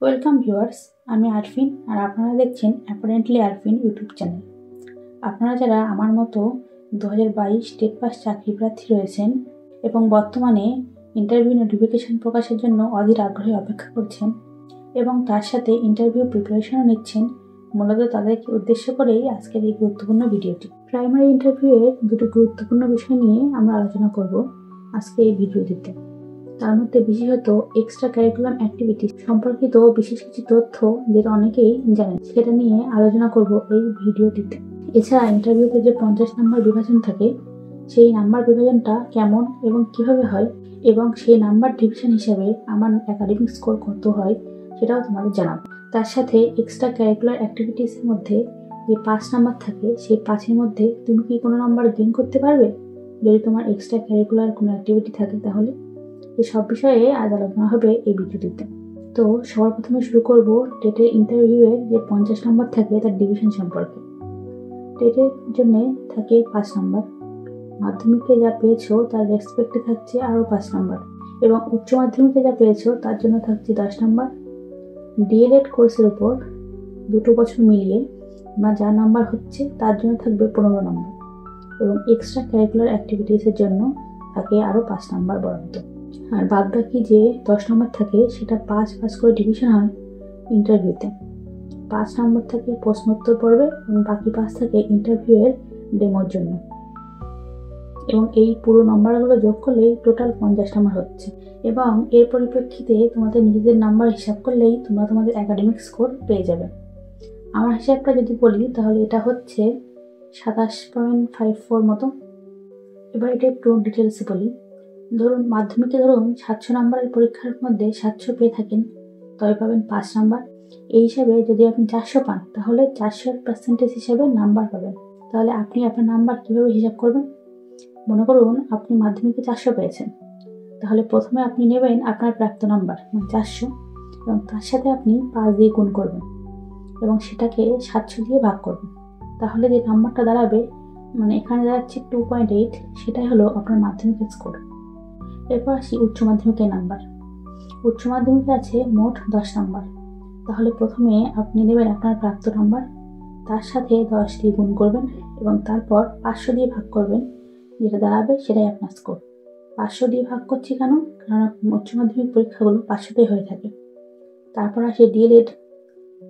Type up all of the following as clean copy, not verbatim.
Welcome viewers, আমি আরফিন আর আপনারা দেখছেন অ্যাপারেন্টলি আরফিন ইউটিউব চ্যানেল। আপনারা যারা আমার মতো 2022 টেট পাস চাকরি প্রার্থী রয়েছেন এবং বর্তমানে ইন্টারভিউ নোটিফিকেশন প্রকাশের জন্য অধীর আগ্রহে অপেক্ষা করছেন এবং তার সাথে ইন্টারভিউ প্রিপারেশনও নিচ্ছেন, মূলত তাদেরকে উদ্দেশ্য করেই আজকের এই গুরুত্বপূর্ণ ভিডিওটি। প্রাইমারি ইন্টারভিউয়ের দুটি গুরুত্বপূর্ণ বিষয় নিয়ে আমরা আলোচনা করব আজকে এই ভিডিওটিতে। তার মধ্যে বিশেষত এক্সট্রা কারিকুলাম অ্যাক্টিভিটি সম্পর্কিত বিশেষ কিছু তথ্য যেটা অনেকেই জানেন, সেটা নিয়ে আলোচনা করব এই ভিডিওটিতে। এছাড়া ইন্টারভিউতে যে 50 নম্বর বিভাজন থাকে, সেই নাম্বার বিভাজনটা কেমন এবং কিভাবে হয় এবং সেই নাম্বার ডিভিশন হিসাবে আমার একাডেমিক স্কোর কত হয় সেটাও তোমাদের জানাবো। তার সাথে এক্সট্রা কারিকুলার অ্যাক্টিভিটিসের মধ্যে যে 5 নাম্বার থাকে, সেই 5-এর মধ্যে তুমি কি কোনো নাম্বার গেইন করতে পারবে যদি তোমার এক্সট্রা কারিকুলার কোনো অ্যাক্টিভিটি থাকে। তাহলে এই সব বিষয়ে আজ আলোচনা হবে এই ভিডিওটিতে। তো সবার প্রথমে শুরু করব টেটের ইন্টারভিউয়ের যে 50 নম্বর থাকে তার ডিভিশন সম্পর্কে। টেটের জন্য থাকে 5 নম্বর, মাধ্যমিকে যা পেয়েছো তার রেসপেক্টে থাকছে আরও 5 নম্বর, এবং উচ্চ মাধ্যমিকে যা পেয়েছো তার জন্য থাকছে 10 নম্বর। ডিএলএড কোর্সের উপর 2 বছর মিলিয়ে যা নাম্বার হচ্ছে তার জন্য থাকবে 15 নম্বর, এবং এক্সট্রা কারিকুলার অ্যাক্টিভিটিসের জন্য থাকে আরও 5 নম্বর বরাদ্দ। আর বাদ বাকি যে 10 নম্বর থাকে সেটা 5 করে ডিভিশন হয় ইন্টারভিউতে। 5 নম্বর থাকে প্রশ্নোত্তর পর্বে এবং বাকি 5 থাকে ইন্টারভিউয়ের ডেমোর জন্য, এবং এই পুরো নম্বরগুলো যোগ করলেই টোটাল 50 নম্বর হচ্ছে। এবং এর পরিপ্রেক্ষিতে তোমাদের নিজেদের নাম্বার হিসাব করলেই তোমরা তোমাদের একাডেমিক স্কোর পেয়ে যাবে। আমার হিসাবটা যদি বলি তাহলে এটা হচ্ছে 27.54 মতো। এবার এটা একটু ডিটেলসে বলি। ধরুন মাধ্যমিকে 700 নম্বরের পরীক্ষার মধ্যে 700 পেয়ে থাকেন, তবে পাবেন 5 নাম্বার। এই হিসাবে যদি আপনি 400 পান তাহলে 400% হিসাবে নাম্বার পাবেন। তাহলে আপনি আপনার নাম্বার কীভাবে হিসাব করবেন? মনে করুন আপনি মাধ্যমিকে 400 পেয়েছেন, তাহলে প্রথমে আপনি নেবেন আপনার প্রাপ্ত নাম্বার 400, এবং তার সাথে আপনি 5 দিয়ে গুণ করবেন এবং সেটাকে 700 দিয়ে ভাগ করবেন। তাহলে যে নাম্বারটা দাঁড়াবে, এখানে দাঁড়াচ্ছে 2.8, সেটাই হলো আপনার মাধ্যমিকের স্কোর। এরপর আসি উচ্চ মাধ্যমিকের নাম্বার। উচ্চ মাধ্যমিকে আছে মোট 10 নাম্বার। তাহলে প্রথমে আপনি নেবেন আপনার প্রাপ্ত নাম্বার, তার সাথে 10 দিয়ে গুণ করবেন এবং তারপর 500 দিয়ে ভাগ করবেন, যেটা দাঁড়াবে সেটাই আপনার স্কোর। 500 দিয়ে ভাগ করছি কেন? কারণ উচ্চ মাধ্যমিক পরীক্ষাগুলো 500তেই হয়ে থাকে। তারপর আসে ডিএলএড,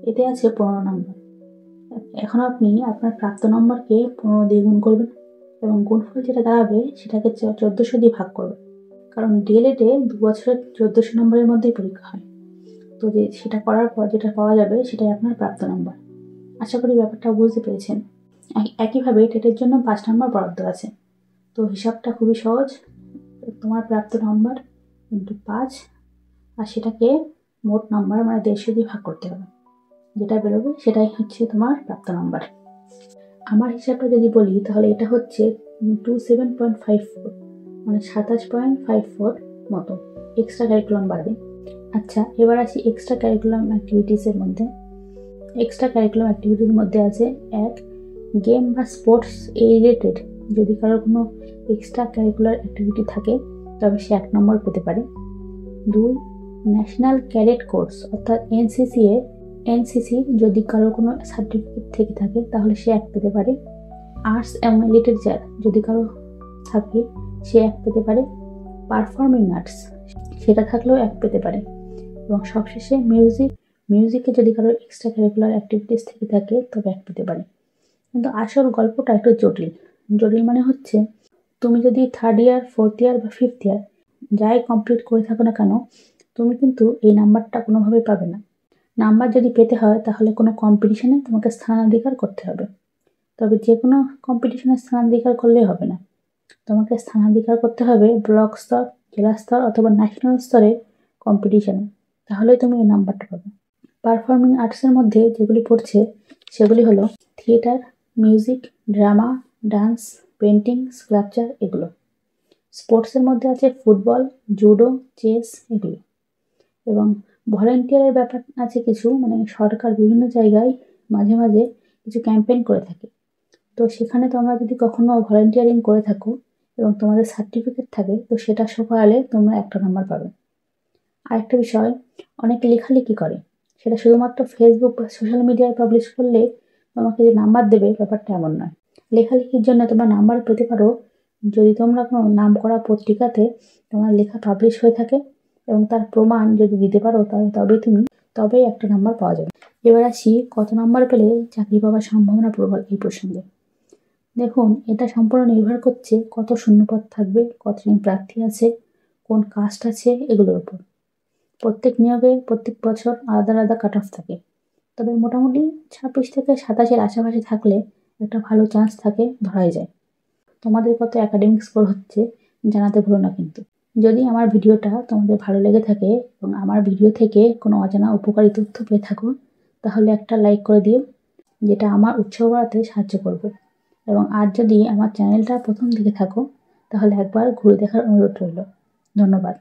এতে আছে 15 নম্বর। এখন আপনি আপনার প্রাপ্ত নম্বরকে 15 দিয়ে গুণ করবেন এবং গুণফল যেটা দাঁড়াবে সেটাকে 1400 দিয়ে ভাগ করবেন, কারণ ডিএলএডে 2 বছরের 1400 নম্বরের মধ্যেই পরীক্ষা হয়। তো যে সেটা করার পর যেটা পাওয়া যাবে সেটাই আপনার প্রাপ্ত নম্বর। আশা করি ব্যাপারটা বুঝতে পেরেছেন। একইভাবে টেটের জন্য 5 নম্বর বরাদ্দ আছে। তো হিসাবটা খুবই সহজ, তোমার প্রাপ্ত নম্বর ইন্টু 5, আর সেটাকে মোট নাম্বার 150 দিয়ে ভাগ করতে হবে, যেটা বেরোবে সেটাই হচ্ছে তোমার প্রাপ্ত নাম্বার। আমার হিসাবটা যদি বলি তাহলে এটা হচ্ছে 27.54, 27.54 মতো এক্সট্রা কারিকুলাম বাদে। আচ্ছা, এবার আসি এক্সট্রা কারিকুলাম অ্যাক্টিভিটিসের মধ্যে। এক্সট্রা কারিকুলাম অ্যাক্টিভিটির মধ্যে আছে 1, গেম বা স্পোর্টস রিলেটেড যদি কারোর কোনো এক্সট্রা কারিকুলার অ্যাক্টিভিটি থাকে তবে সে 1 নম্বর পেতে পারে। 2, ন্যাশনাল ক্যাডেট কোর্স অর্থাৎ এনসিসি যদি কারোর কোনো সার্টিফিকেট থেকে থাকে তাহলে সে 1 পেতে পারে। আর্টস এবং লিটারেচার যদি কারো থাকে সে 1 পেতে পারে। পারফর্মিং আর্টস সেটা থাকলেও 1 পেতে পারে। এবং সবশেষে মিউজিকে যদি কারো এক্সট্রা কারিকুলার অ্যাক্টিভিটিস থেকে থাকে তবে 1 পেতে পারে। কিন্তু আসল গল্পটা একটু জটিল মানে হচ্ছে, তুমি যদি 3rd ইয়ার 4th ইয়ার বা 5th ইয়ার যাই কমপ্লিট করে থাকো না কেন, তুমি কিন্তু এই নাম্বারটা কোনোভাবেই পাবে না। নাম্বার যদি পেতে হয় তাহলে কোনো কম্পিটিশনে তোমাকে স্থানাধিকার করতে হবে। তবে যে কোনো কম্পিটিশনে স্থানাধিকার করলেই হবে না, তোমাকে স্থানাধিকার করতে হবে ব্লক স্তর, জেলা স্তর অথবা ন্যাশনাল স্তরের কম্পিটিশনে, তাহলেই তুমি এই নাম্বারটা পাবে। পারফর্মিং আর্টসের মধ্যে যেগুলি পড়ছে সেগুলি হলো theatre, music, drama, dance, painting, sculpture এগুলো। স্পোর্টসের মধ্যে আছে ফুটবল, জুডো, চেস এগুলো। এবং ভলেন্টিয়ারের ব্যাপার আছে কিছু, সরকার বিভিন্ন জায়গায় মাঝে মাঝে কিছু ক্যাম্পেইন করে থাকে। তো সেখানে তোমরা যদি কখনো ভলেন্টিয়ারিং করে থাকো এবং তোমাদের সার্টিফিকেট থাকে তো সেটা শো করালে তোমরা 1 নম্বর পাবে। আরেকটা বিষয়, অনেকে লেখালেখি করে, সেটা শুধুমাত্র ফেসবুক বা সোশ্যাল মিডিয়ায় পাবলিশ করলে তোমাকে যে নাম্বার দেবে ব্যাপারটা এমন নয়। লেখালেখির জন্য তোমরা নাম্বার পেতে পারো যদি তোমরা কোনো নামকরা পত্রিকাতে তোমার লেখা পাবলিশ হয়ে থাকে এবং তার প্রমাণ যদি দিতে পারো তাহলে তবেই একটা নাম্বার পাওয়া যাবে। এবার আসি কত নাম্বার পেলে চাকরি পাওয়ার সম্ভাবনা প্রবল এই প্রসঙ্গে। দেখুন, এটা সম্পূর্ণ নির্ভর করছে কত শূন্যপদ থাকবে, কতজন প্রার্থী আছে, কোন কাস্ট আছে, এগুলোর উপর। প্রত্যেক নিয়োগে প্রত্যেক বছর আলাদা আলাদা কাট অফ থাকে, তবে মোটামুটি 26 থেকে 27-এর আশেপাশে থাকলে একটা ভালো চান্স থাকে, ধরাই যায়। তোমাদের কত একাডেমিক স্কোর হচ্ছে জানাতে ভুলো না কিন্তু। যদি আমার ভিডিওটা তোমাদের ভালো লেগে থাকে এবং আমার ভিডিও থেকে কোনো অজানা উপকারী তথ্য পেয়ে থাকো তাহলে একটা লাইক করে দিও, যেটা আমার উৎসাহ বাড়াতে সাহায্য করবে। এবং আর যদি আমার চ্যানেলটা প্রথম দিকে থাকো তাহলে একবার ঘুরে দেখার অনুরোধ রইল। ধন্যবাদ।